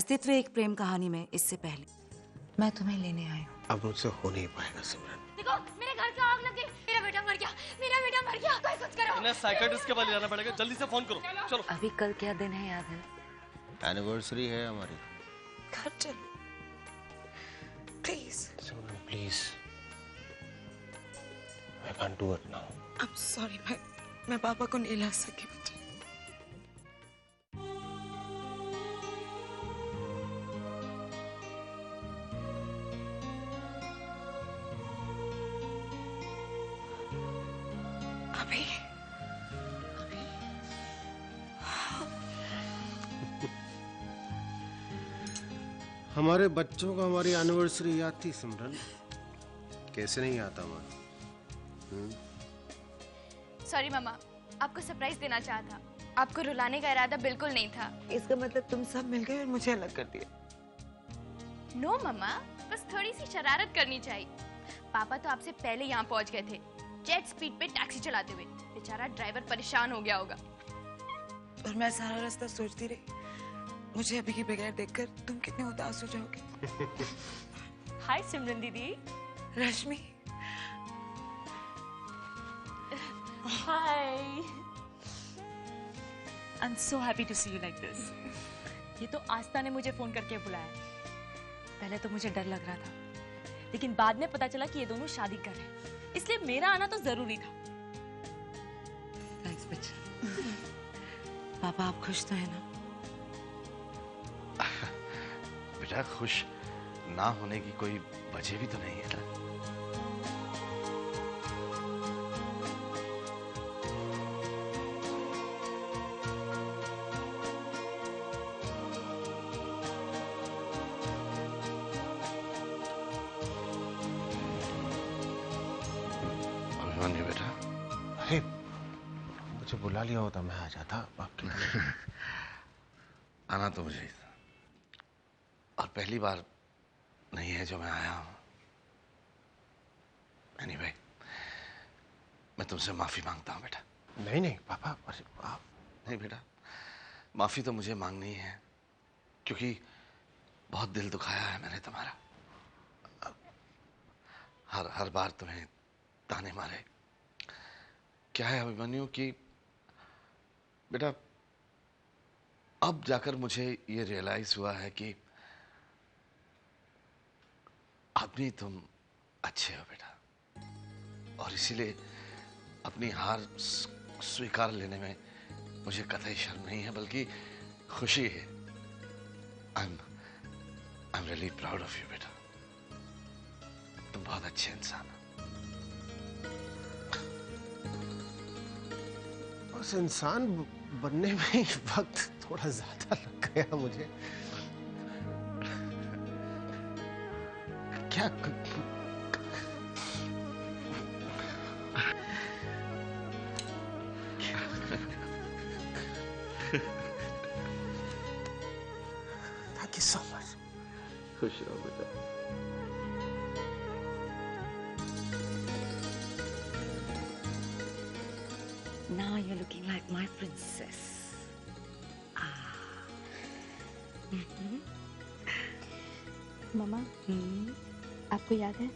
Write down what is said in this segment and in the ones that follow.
अस्तित्व एक प्रेम कहानी में इससे पहले मैं तुम्हें लेने आई हूँ। अब मुझसे हो नहीं पाएगा सिमरन। देखो मेरे घर पे आग लग गई, मेरा बेटा मर गया, मेरा बेटा मर गया, कोई कुछ करो। इन्हें साइकियाट्रिस्ट के पास ले जाना पड़ेगा, जल्दी से फोन करो। चलो। अभी कल क्या दिन है याद है? एनिवर्सरी है हमारी। घर चलो please. Simran please, I can't do it now. I'm sorry, मैं पापा को नहीं ला सकी बेटा। अभी हमारे बच्चों को हमारी एनिवर्सरी याद थी सिमरन, कैसे नहीं आता मैं। सॉरी मामा, आपको सरप्राइज देना चाहा था, आपको रुलाने का इरादा बिल्कुल नहीं था। इसका मतलब तुम सब मिल गए और मुझे अलग कर दिया। नो मामा, बस थोड़ी सी शरारत करनी चाहिए। पापा तो आपसे पहले यहाँ पहुँच गए थे, जेट स्पीड पे टैक्सी चलाते हुए। बेचारा ड्राइवर परेशान हो गया होगा। और मैं सारा रास्ता सोचती रही, मुझे अभी के बगैर देखकर तुम कितने उदास हो जाओगे। हाय सिमरन दीदी। रश्मि। Hi. I'm so happy to see you like this. ये तो आस्था ने मुझे फोन करके बुलाया। पहले तो मुझे डर लग रहा था, लेकिन बाद में पता चला कि ये दोनों शादी कर रहे हैं, इसलिए मेरा आना तो जरूरी था। थैंक्स बच्चा। पापा आप खुश तो है ना? बेटा खुश ना होने की कोई वजह भी तो नहीं है ना। अभिमन्यु बेटा, अरे मुझे बुला लिया होता मैं आ जाता आपके लिए। आना तो मुझे ही था, और पहली बार नहीं है जो मैं आया हूं। एनीवे, मैं तुमसे माफी मांगता हूं बेटा। नहीं नहीं पापा, अरे आप नहीं बेटा, माफी तो मुझे मांगनी है, क्योंकि बहुत दिल दुखाया है मैंने तुम्हारा। हर बार तुम्हें ताने मारे। क्या है अभिमन्यु कि बेटा, अब जाकर मुझे ये रियलाइज हुआ है कि आदमी तुम अच्छे हो बेटा, और इसीलिए अपनी हार स्वीकार लेने में मुझे कतई शर्म नहीं है, बल्कि खुशी है। I am really proud of you बेटा, तुम बहुत अच्छे इंसान हो। बस इंसान बनने में ही वक्त थोड़ा ज्यादा लग गया मुझे। क्या थैंक यू सो मच। खुश रहो बेटा। Now you're looking like my princess. मामा, आपको याद है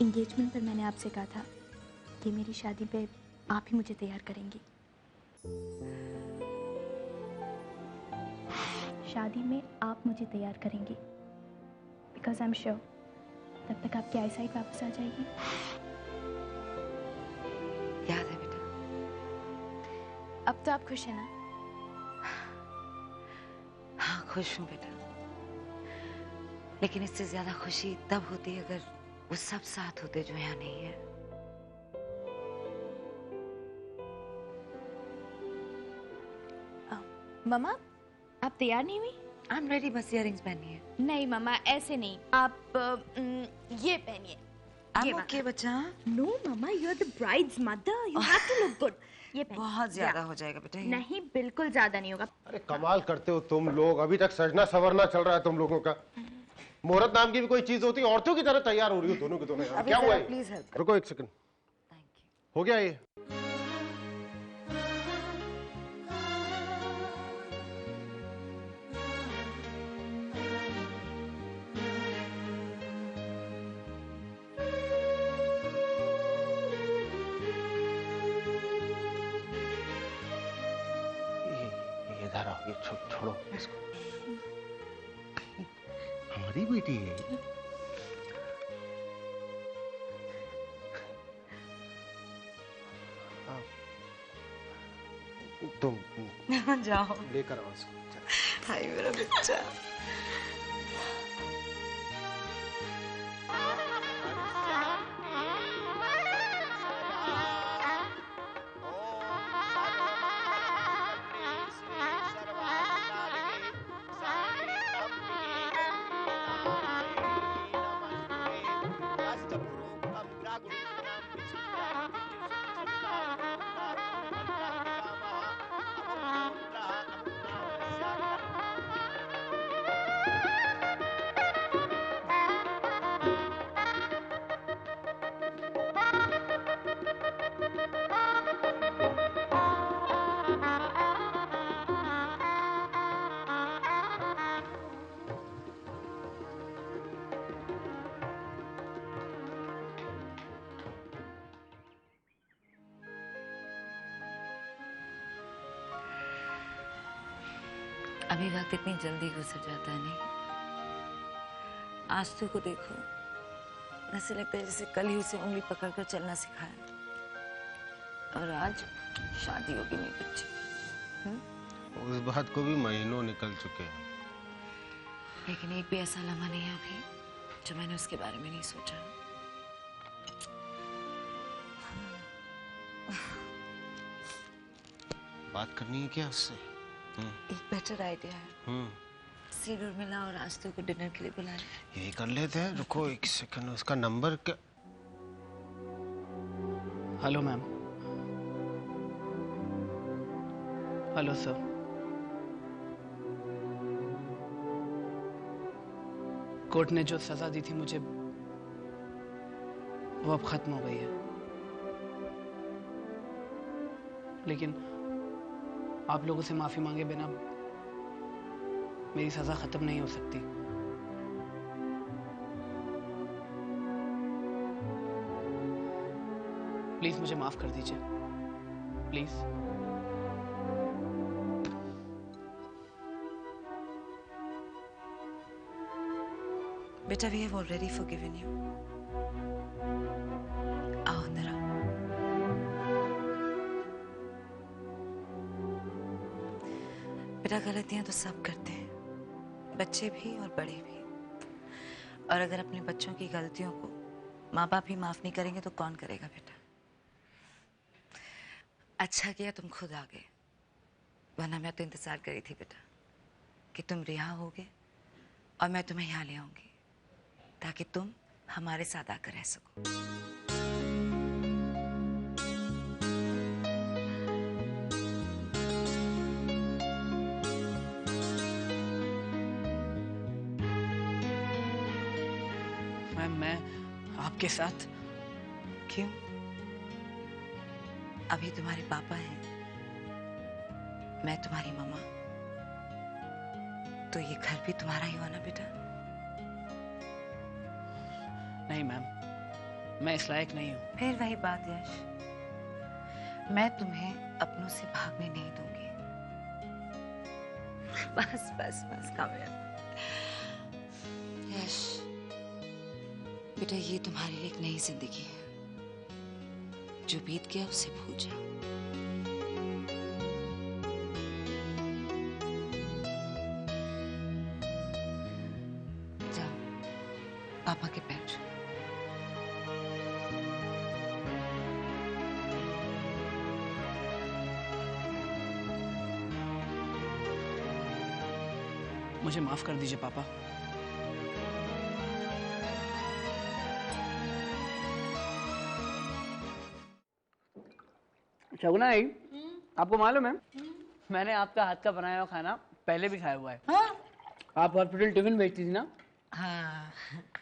एंगेजमेंट पर मैंने आपसे कहा था कि मेरी शादी पे आप ही मुझे तैयार करेंगी। शादी में आप मुझे तैयार करेंगी, बिकॉज आई एम श्योर तब तक आपकी आईसाइट वापस आ जाएगी। याद है बेटा। अब तो आप खुश हैं ना? हाँ खुश हूँ बेटा, लेकिन इससे ज्यादा खुशी तब होती है अगर वो सब साथ होते जो यहाँ नहीं है। मामा, आप तैयार नहीं हुई? आई एम रेडी, बस इयररिंग्स पहननी है। नहीं मामा, ऐसे नहीं, आप ये पहनिए। I'm okay बच्चा। No mama, you are the bride's mother, you have to look good. ये पहनिए। बहुत ज्यादा हो जाएगा बेटा। नहीं, बिल्कुल ज्यादा नहीं होगा। अरे कमाल करते हो तुम लोग, अभी तक सजना सवरना चल रहा है तुम लोगों का। मुहूर्त नाम की भी कोई चीज होती है, औरतों की तरह तैयार हो रही हो दोनों के दोनों। क्या हुआ है? Please help. रुको एक सेकंड, हो गया ये? छोड़ो इसको, हमारी बेटी है। तुम जाओ, लेकर आओ इसको। हाय मेरा बच्चा। अभी वक्त इतनी जल्दी गुजर जाता है नहीं। आज तो को देखो, ऐसे लगता है जैसे कल ही उसे उंगली पकड़कर चलना सिखाया, और आज शादी होगी मेरी बच्ची। उस बात को भी महीनों निकल चुके हैं। लेकिन एक भी ऐसा लम्हा नहीं है अभी जो मैंने उसके बारे में नहीं सोचा। बात करनी है क्या उससे? एक बेटर आइडिया है। सीडर मिला और आज तो को डिनर के लिए बुला लिया। यही कर लेते हैं। रुको एक सेकंड, उसका नंबर क्या? Hello ma'am. Hello sir. Court ने जो सजा दी थी मुझे, वो अब खत्म हो गई है। लेकिन आप लोगों से माफी मांगे बिना मेरी सजा खत्म नहीं हो सकती। प्लीज मुझे माफ कर दीजिए, प्लीज। बेटा, we have already forgiven you. आओ अंदर आओ। बेटा, गलतियां तो सब करते हैं, बच्चे भी और बड़े भी। और अगर अपने बच्चों की गलतियों को माँ बाप ही माफ नहीं करेंगे तो कौन करेगा बेटा? अच्छा किया तुम खुद आ गए, वरना मैं तो इंतजार कर रही थी बेटा कि तुम रिहा होगे और मैं तुम्हें यहाँ ले आऊंगी ताकि तुम हमारे साथ आकर रह सको। मैम, मैं आपके साथ? क्यों? अभी तुम्हारे पापा हैं, मैं तुम्हारी मम्मा, तो ये घर भी तुम्हारा ही हुआ ना बेटा? नहीं मैम, मैं इस लायक नहीं हूँ। फिर वही बात यश, मैं तुम्हें अपनों से भागने नहीं दूंगी। बस बस बस कामयाब। यश बेटा, ये तुम्हारे लिए एक नई जिंदगी है। जो बीत गया उसे भूल जाओ। जाओ पापा के पैर छूओ। मुझे माफ कर दीजिए पापा। शगुना आई, आपको मालूम है मैंने आपका हाथ का बनाया हुआ खाना पहले भी खाया हुआ है। हाँ? आप हॉस्पिटल टिफिन भेजती थी ना? हाँ।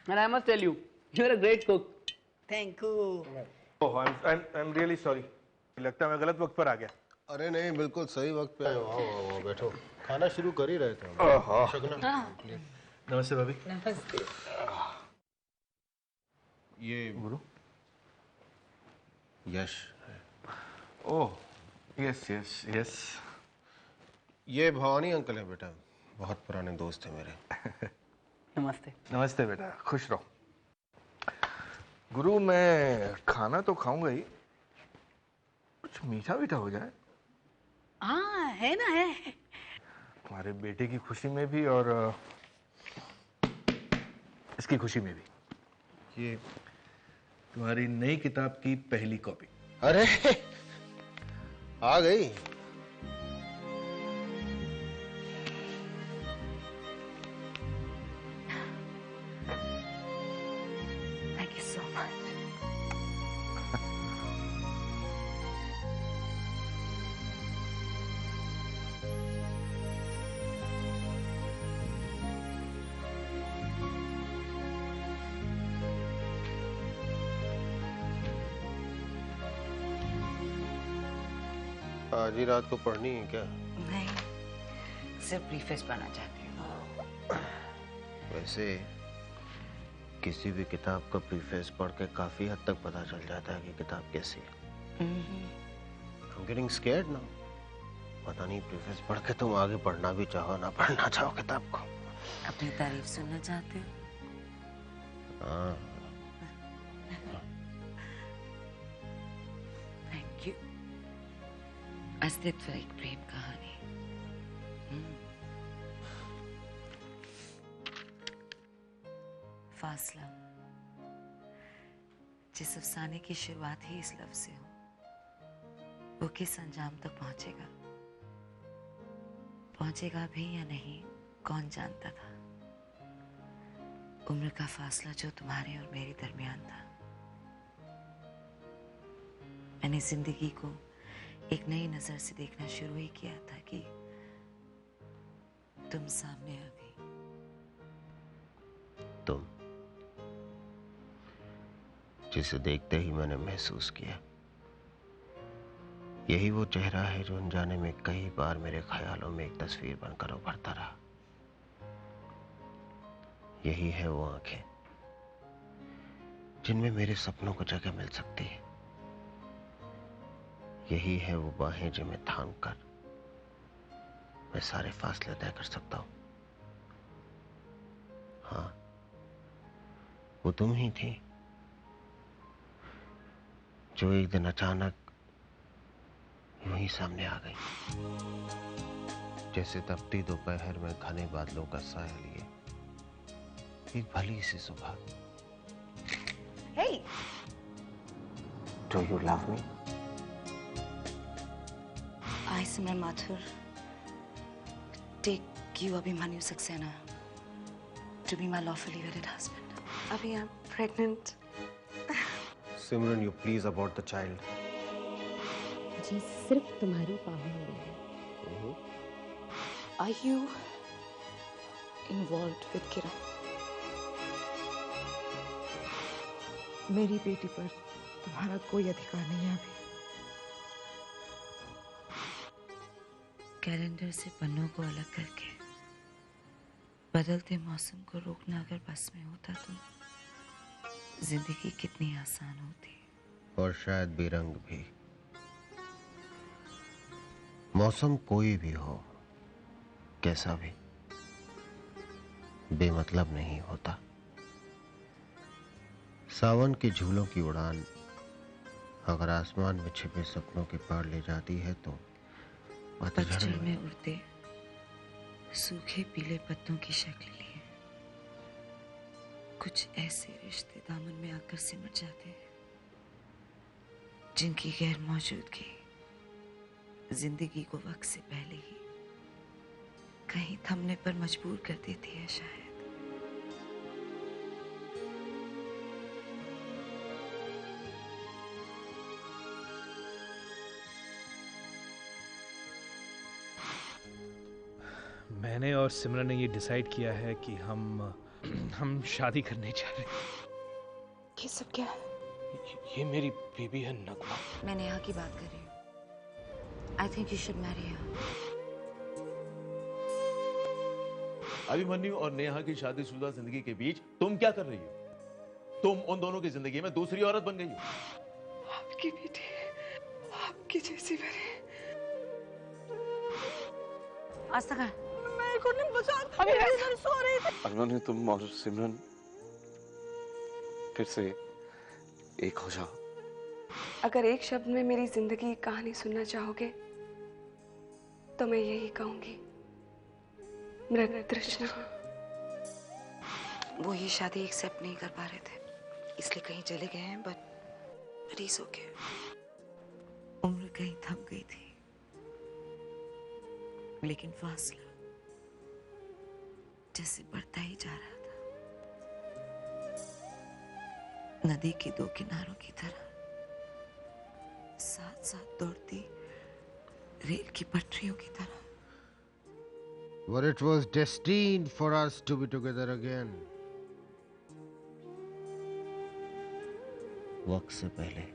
And I must tell you, you're a great cook. Thank you. Oh, I'm really sorry. लगता है मैं गलत वक्त पर आ गया। अरे नहीं, बिल्कुल सही वक्त पे आए हो। आओ आओ आओ, बैठो। खाना शुरू कर ही रहे थे। शगुना, नमस्ते भाभी। नमस्ते। ये गुरु। यश, ओह, यस यस यस। ये भवानी अंकल है बेटा, बहुत पुराने दोस्त हैं मेरे। नमस्ते। नमस्ते बेटा, खुश रहो। गुरु मैं खाना तो खाऊंगा ही, कुछ मीठा मीठा हो जाए। हाँ है ना, है। तुम्हारे बेटे की खुशी में भी और इसकी खुशी में भी। ये तुम्हारी नई किताब की पहली कॉपी। अरे आ गई। Thank you so much. आज ही रात को पढ़नी है क्या? नहीं, सिर्फ प्रीफेस पढ़ना चाहती हूँ। वैसे किसी भी किताब का प्रीफेस पढ़ के काफी हद तक पता चल जाता है कि किताब कैसी है। I'm getting scared now। पता नहीं प्रीफेस पढ़ के तुम आगे पढ़ना भी चाहो ना पढ़ना चाहो किताब को। अपनी तारीफ सुनना चाहते हो? हाँ। Thank you. अस्तित्व एक प्रेम कहानी। फासला, जिस अफसाने की शुरुआत ही इस लफ्ज से हो, वो किस अंजाम तक पहुंचेगा भी या नहीं, कौन जानता था। उम्र का फासला जो तुम्हारे और मेरे दरमियान था। मैंने जिंदगी को एक नई नजर से देखना शुरू ही किया था कि तुम सामने आ गई। तुम जिसे देखते ही मैंने महसूस किया, यही वो चेहरा है जो अनजाने में कई बार मेरे ख्यालों में एक तस्वीर बनकर उभरता रहा। यही है वो आंखें जिनमें मेरे सपनों को जगह मिल सकती है। यही है वो बाहें जिन्हें थाम कर मैं सारे फासले तय कर सकता हूं। हाँ, वो तुम ही थी जो एक दिन अचानक यूं ही सामने आ गई, जैसे तपती दोपहर में घने बादलों का साया लिए एक भली सी सुबह। Hey! Do you love me? I, Simran Mathur, take you, Abhimanyu Saxena, to be my lawfully wedded husband. Abhi, I'm pregnant. Simran, you please abort the child. जी सिर्फ तुम्हारी बाहों में है। Are you involved with Kiran? मेरी बेटी पर तुम्हारा कोई अधिकार नहीं है अभी। कैलेंडर से पन्नों को अलग करके बदलते मौसम को रोकना अगर बस में होता तो जिंदगी कितनी आसान होती। और शायद बेरंग भी। मौसम कोई भी हो, कैसा भी, बेमतलब नहीं होता। सावन के झूलों की उड़ान अगर आसमान में छिपे सपनों के पार ले जाती है तो पतझड़ में उड़ते सूखे पीले पत्तों की शक्ल लिए कुछ ऐसे रिश्ते दामन में आकर सिमट जाते हैं जिनकी गैर मौजूदगी जिंदगी को वक्त से पहले ही कहीं थमने पर मजबूर कर देती है शायद। मैंने और सिमरन ने ये डिसाइड किया है कि हम शादी करने जा रहे हैं। ये सब क्या है? ये मेरी बेबी है नगमा। मैं नेहा की बात कर रही हूँ। I think you should marry her. Abhimanyu और नेहा की शादीशुदा जिंदगी के बीच तुम क्या कर रही हो? तुम उन दोनों की जिंदगी में दूसरी औरत बन गई हो। आपकी बेटी आपकी जैसी मेरी। आस्था कहाँ है? मेरे को नहीं बचा, अभी इधर सो रही थी। अभिमन्यु, तुम और सिमरन फिर से एक हो जाओ। अगर एक शब्द में मेरी जिंदगी की कहानी सुनना चाहोगे तो मैं यही कहूंगी, मृत तृष्णा। वो ये शादी एक्सेप्ट नहीं कर पा रहे थे, इसलिए कहीं चले गए हैं, बट इट्स ओके। उम्र कहीं थम गई थी, लेकिन फासला जैसे बढ़ता ही जा रहा था, नदी के दो किनारों की तरह, साथ साथ दौड़ती रेल की पटरियों की तरह। But it was destined for us to be together again. वक्त से पहले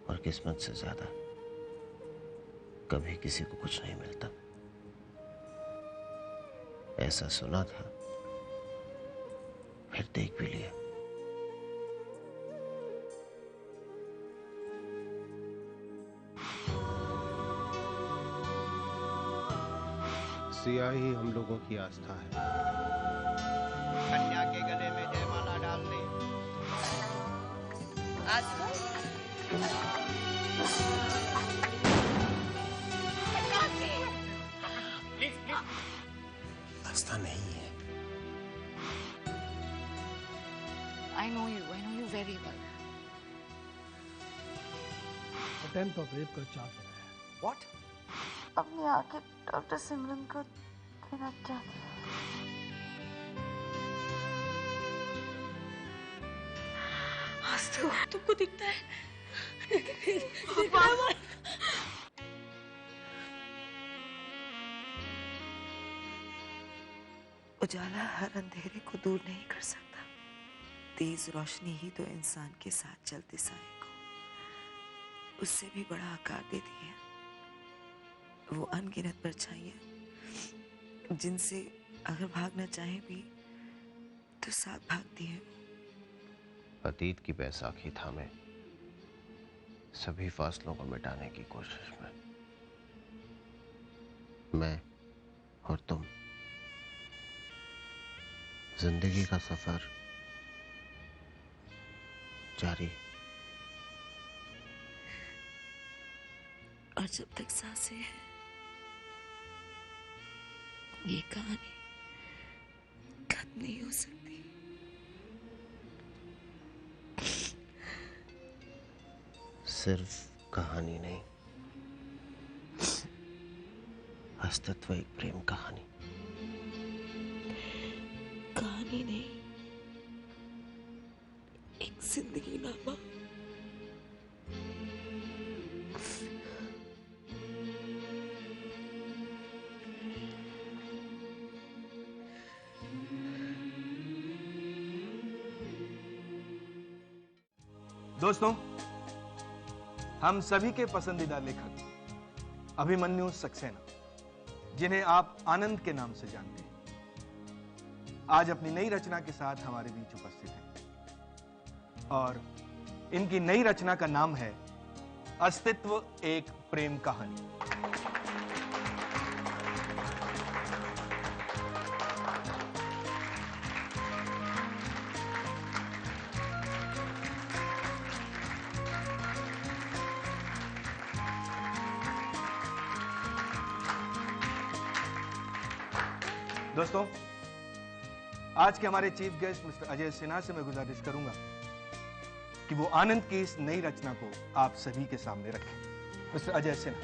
और किस्मत से ज्यादा कभी किसी को कुछ नहीं मिलता, ऐसा सुना था, फिर देख भी लिया। सिया ही हम लोगों की आस्था है। कन्या के गले में जयमाला डाल दे। आस्था? आस्था नहीं है। I know you very well. Attempt of rape का चार्ज लगाया है। What? अपने आके डॉक्टर सिमरन को देना चाहती हूँ। आस्था, तुमको दिखता है? उजाला हर अंधेरे को दूर नहीं कर सकता, तेज रोशनी ही तो इंसान के साथ चलते साए को उससे भी बड़ा आकार देती है। वो अनगिनत परछाइयां जिनसे अगर भागना चाहे भी तो साथ भागती है। अतीत की बैसाखी थामे सभी फासलों को मिटाने की कोशिश में मैं और तुम जिंदगी का सफर जारी, और जब तक सांसें हैं ये कहानी खत्म नहीं हो सकती। सिर्फ कहानी नहीं, अस्तित्व एक प्रेम कहानी। कहानी नहीं, एक जिंदगी नामा। दोस्तों, हम सभी के पसंदीदा लेखक अभिमन्यु सक्सेना, जिन्हें आप आनंद के नाम से जानते हैं, आज अपनी नई रचना के साथ हमारे बीच उपस्थित हैं। और इनकी नई रचना का नाम है अस्तित्व एक प्रेम कहानी। दोस्तों, आज के हमारे chief guest mister Ajay Sinha से मैं गुजारिश करूंगा कि वो आनंद की इस नई रचना को आप सभी के सामने रखें। मिस्टर अजय सिन्हा।